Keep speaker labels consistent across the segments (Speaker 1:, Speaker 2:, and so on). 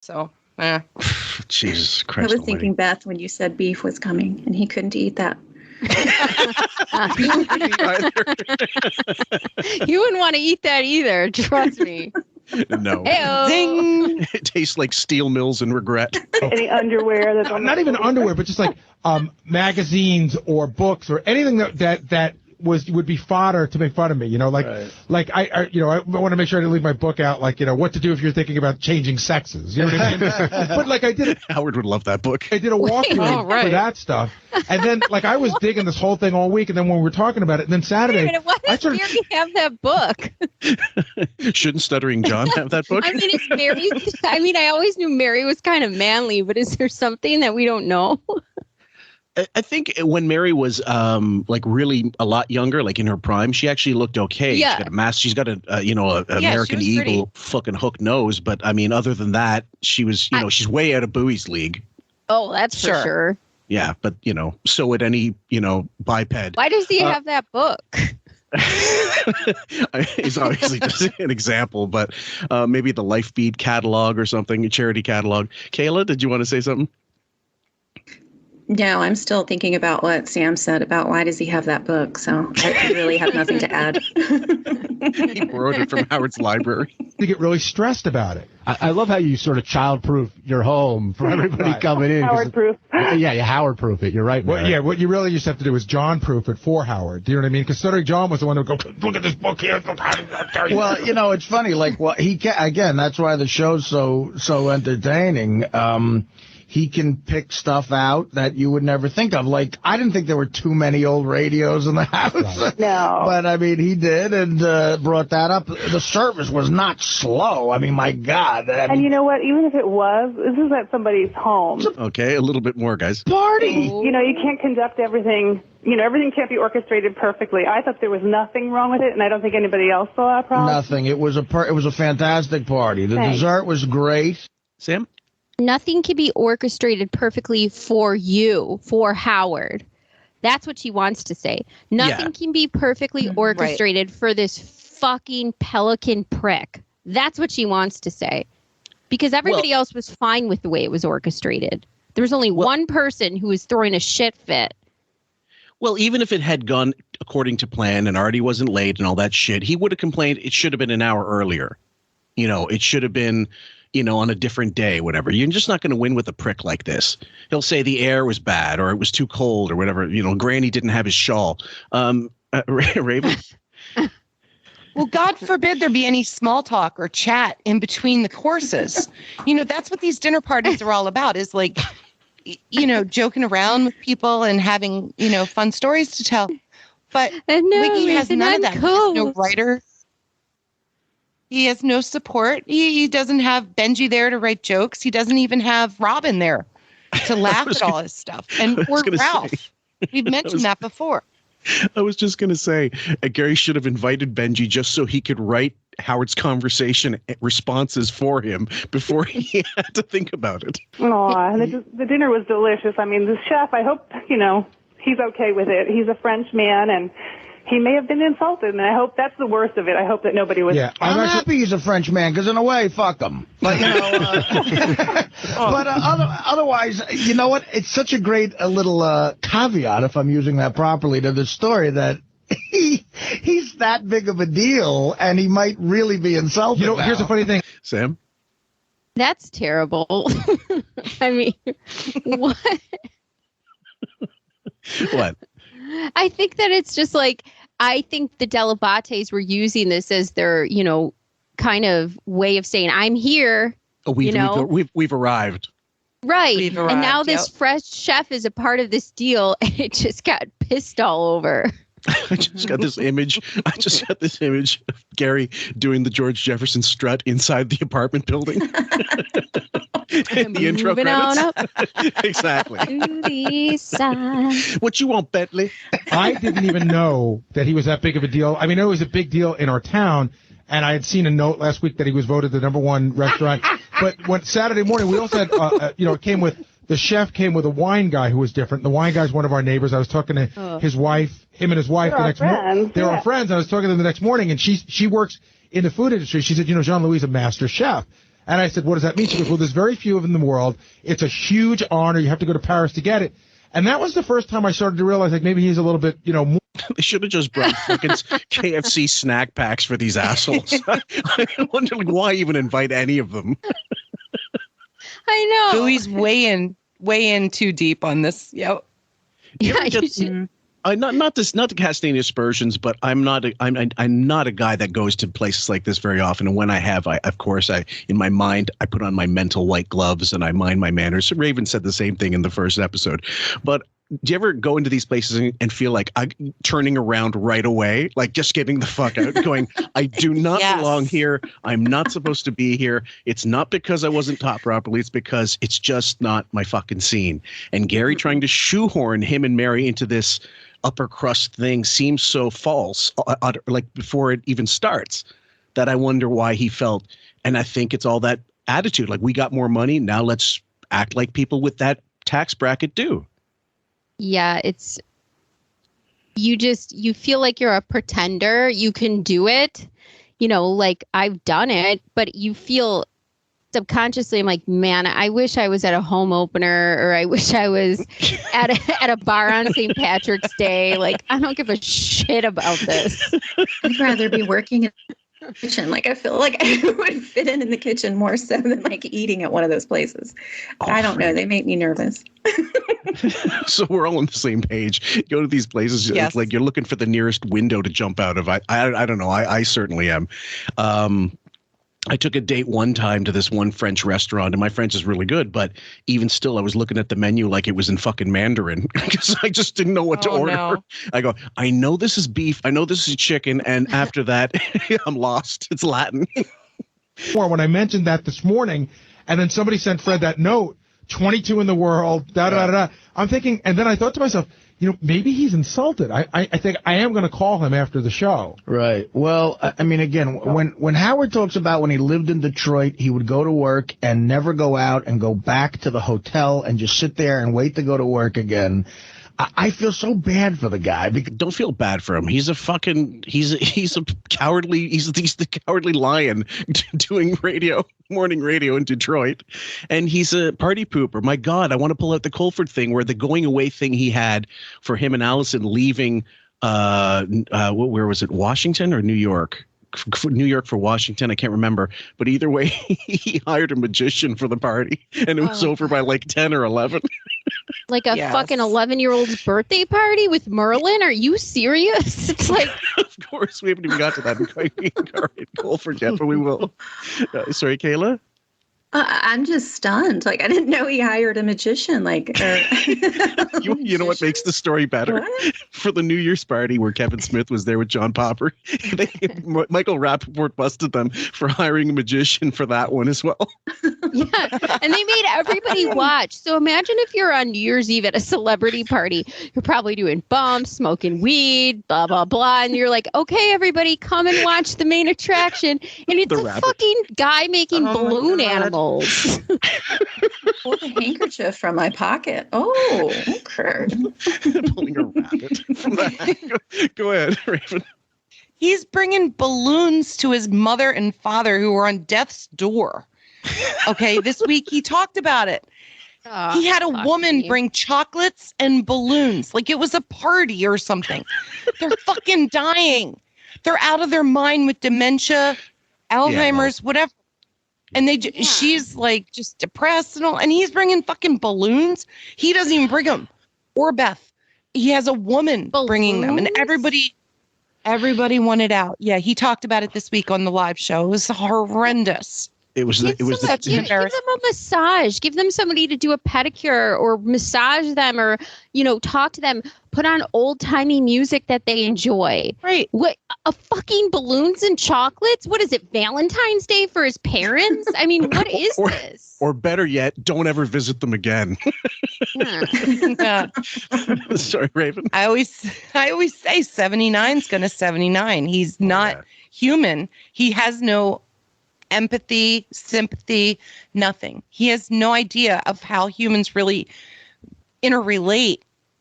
Speaker 1: So,
Speaker 2: Jesus Christ.
Speaker 3: I was thinking, Beth, when you said beef was coming, and he couldn't eat that.
Speaker 4: You wouldn't want to eat that either. Trust me.
Speaker 2: No.
Speaker 4: Zing!
Speaker 2: It tastes like steel mills and regret.
Speaker 5: Any underwear that's
Speaker 6: Not even underwear, but just like magazines or books or anything that would be fodder to make fun of me, like I want to make sure I didn't leave my book out, like, what to do if you're thinking about changing sexes, you know what I mean? But like I did,
Speaker 2: Howard would love that book.
Speaker 6: I did a walkthrough for that stuff, and then like I was digging this whole thing all week, and then when we were talking about it, and then Saturday,
Speaker 4: why does Mary have that book?
Speaker 2: Shouldn't Stuttering John have that book?
Speaker 4: I mean, I always knew Mary was kind of manly, but is there something that we don't know?
Speaker 2: I think when Mary was like really a lot younger, like in her prime, she actually looked okay.
Speaker 4: Yeah.
Speaker 2: She's got a mask. She's got a American Eagle fucking hook nose. But I mean, other than that, she was, she's way out of Bowie's league.
Speaker 4: Oh, that's for sure.
Speaker 2: Yeah, but so would any, biped.
Speaker 4: Why does he have that book?
Speaker 2: It's obviously just an example, but maybe the Life Bead catalog or something, a charity catalog. Kayla, did you want to say something?
Speaker 3: No, I'm still thinking about what Sam said about why does he have that book. So I really have nothing to add.
Speaker 2: He borrowed it from Howard's library.
Speaker 6: You get really stressed about it.
Speaker 7: I love how you sort of child-proof your home for everybody coming in.
Speaker 5: Howard-proof.
Speaker 7: Yeah, you Howard-proof it. You're right, Mary.
Speaker 6: Well, yeah, what you really just have to do is John-proof it for Howard. Do you know what I mean? Because Stuttering John was the one who would go, look at this book here.
Speaker 8: Well, it's funny. Like, again, that's why the show's so entertaining. He can pick stuff out that you would never think of. Like, I didn't think there were too many old radios in the house.
Speaker 5: Right. No.
Speaker 8: But, I mean, he did and brought that up. The service was not slow. I mean, my God.
Speaker 5: And you know what? Even if it was, this is at somebody's home.
Speaker 2: Okay, a little bit more, guys.
Speaker 8: Party!
Speaker 5: You can't conduct everything. Everything can't be orchestrated perfectly. I thought there was nothing wrong with it, and I don't think anybody else saw a problem.
Speaker 8: Nothing. It was a fantastic party. The dessert was great.
Speaker 2: Sam?
Speaker 4: Nothing can be orchestrated perfectly for you, for Howard. That's what she wants to say. Nothing can be perfectly orchestrated for this fucking pelican prick. That's what she wants to say. Because everybody else was fine with the way it was orchestrated. There was only one person who was throwing a shit fit.
Speaker 2: Well, even if it had gone according to plan and Artie wasn't late and all that shit, he would have complained it should have been an hour earlier. It should have been... on a different day, whatever. You're just not going to win with a prick like this. He'll say the air was bad or it was too cold or whatever. Granny didn't have his shawl. Raven?
Speaker 1: Well, God forbid there be any small talk or chat in between the courses. That's what these dinner parties are all about, is like, joking around with people and having, fun stories to tell. But Wiggy has none of that. He has no writer. He has no support. He doesn't have Benji there to write jokes. He doesn't even have Robin there to laugh at all his stuff. And poor Ralph. We've mentioned that before.
Speaker 2: I was just going to say, Gary should have invited Benji just so he could write Howard's conversation responses for him before he had to think about it.
Speaker 5: Oh, the dinner was delicious. I mean, the chef, I hope, he's okay with it. He's a French man, and he may have been insulted, and I hope that's the worst of it. I hope that nobody was.
Speaker 8: Yeah, I'm happy he's a French man, because in a way, fuck him. But, but otherwise, you know what? It's such a great little caveat, if I'm using that properly, to the story that he's that big of a deal, and he might really be insulted.
Speaker 6: Here's the funny thing.
Speaker 2: Sam?
Speaker 4: That's terrible. I mean, what?
Speaker 2: What?
Speaker 4: I think that it's just like, I think the Delabates were using this as their, kind of way of saying, I'm here.
Speaker 2: We've arrived.
Speaker 4: Right.
Speaker 1: We've arrived,
Speaker 4: and now this fresh chef is a part of this deal, and it just got pissed all over.
Speaker 2: I just got this image of Gary doing the George Jefferson strut inside the apartment building. In the intro credits. Exactly. What you want, Bentley?
Speaker 6: I didn't even know that he was that big of a deal. I mean, it was a big deal in our town, and I had seen a note last week that he was voted the #1 restaurant. But when Saturday morning, we also had, it came with, the chef came with a wine guy who was different. The wine guy's one of our neighbors. I was talking to his wife, him and his wife the next morning. They were our friends. I was talking to them the next morning, and she works in the food industry. She said, Jean-Louis is a master chef. And I said, what does that mean? She goes, well, there's very few of them in the world. It's a huge honor. You have to go to Paris to get it. And that was the first time I started to realize, like, maybe he's a little bit, more.
Speaker 2: They should have just brought fucking KFC snack packs for these assholes. I wonder, like, why even invite any of them?
Speaker 4: I know.
Speaker 1: Bowie's way in too deep on this. Yep.
Speaker 4: Yeah, you should.
Speaker 2: Not to cast any aspersions, but I'm not a guy that goes to places like this very often. And when I have, of course, in my mind, I put on my mental white gloves and I mind my manners. Raven said the same thing in the first episode. But do you ever go into these places and feel like I'm turning around right away, like just getting the fuck out, going, I do not belong here. I'm not supposed to be here. It's not because I wasn't taught properly. It's because it's just not my fucking scene. And Gary trying to shoehorn him and Mary into this upper crust thing seems so false, like before it even starts, that I wonder why he felt. And I think it's all that attitude. Like, we got more money. Now let's act like people with that tax bracket do.
Speaker 4: Yeah, it's you feel like you're a pretender. You can do it, like I've done it, but you feel subconsciously, I'm like, man, I wish I was at a home opener, or I wish I was at a bar on St. Patrick's Day. Like, I don't give a shit about this.
Speaker 3: I'd rather be working in the kitchen. Like, I feel like I would fit in the kitchen more so than like eating at one of those places. I don't know. They make me nervous.
Speaker 2: So we're all on the same page. Go to these places, it's like you're looking for the nearest window to jump out of. I don't know. I certainly am. I took a date one time to this one French restaurant, and my French is really good, but even still, I was looking at the menu like it was in fucking Mandarin because I just didn't know what to order. No. I go, I know this is beef, I know this is chicken, and after that, I'm lost. It's Latin.
Speaker 6: When I mentioned that this morning, and then somebody sent Fred that note, 22 in the world, da-da-da-da. I'm thinking, and then I thought to myself, maybe he's insulted. I think I am going to call him after the show.
Speaker 8: Right. Well, I mean, again, when Howard talks about when he lived in Detroit, he would go to work and never go out and go back to the hotel and just sit there and wait to go to work again. I feel so bad for the guy.
Speaker 2: Don't feel bad for him. He's a cowardly. He's the cowardly lion doing morning radio in Detroit, and he's a party pooper. My God, I want to pull out the Colford thing, where the going away thing he had for him and Allison leaving. Where was it? Washington or New York? New York for Washington. I can't remember, but either way, he hired a magician for the party, and it was over by like 10 or 11.
Speaker 4: Like a fucking 11-year-old's birthday party with Merlin? Are you serious? It's like,
Speaker 2: of course, we haven't even got to that in Colford yet, but we will. Sorry, Kayla?
Speaker 3: I'm just stunned. Like, I didn't know he hired a magician. Like,
Speaker 2: you know what makes the story better?
Speaker 3: What?
Speaker 2: For the New Year's party where Kevin Smith was there with John Popper, Michael Rappaport busted them for hiring a magician for that one as well.
Speaker 4: Yeah, and they made everybody watch. So imagine if you're on New Year's Eve at a celebrity party. You're probably doing bumps, smoking weed, blah, blah, blah. And you're like, okay, everybody, come and watch the main attraction. And it's a fucking guy making balloon animals.
Speaker 3: Pull the handkerchief from my pocket. Oh, okay.
Speaker 2: Pulling a rabbit from that. Go ahead, Raven.
Speaker 1: He's bringing balloons to his mother and father who were on death's door. Okay, this week he talked about it. He had a woman bring chocolates and balloons like it was a party or something. They're fucking dying. They're out of their mind with dementia, Alzheimer's, whatever. And she's like just depressed and all. And he's bringing fucking balloons. He doesn't even bring them. Or Beth. He has a woman bringing them. And everybody wanted out. Yeah, he talked about it this week on the live show. It was horrendous.
Speaker 4: Give them a massage. Give them somebody to do a pedicure or massage them, or talk to them. Put on old timey music that they enjoy.
Speaker 1: Right?
Speaker 4: What? A fucking balloons and chocolates? What is it? Valentine's Day for his parents? I mean, what is this?
Speaker 2: Or better yet, don't ever visit them again. Sorry, Raven.
Speaker 1: I always say 79's gonna 79. He's not human. He has no empathy, sympathy, nothing. He has no idea of how humans really interrelate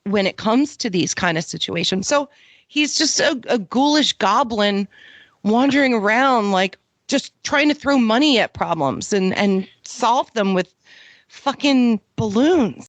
Speaker 1: when it comes to these kind of situations. So he's just a ghoulish goblin wandering around like just trying to throw money at problems and solve them with fucking balloons.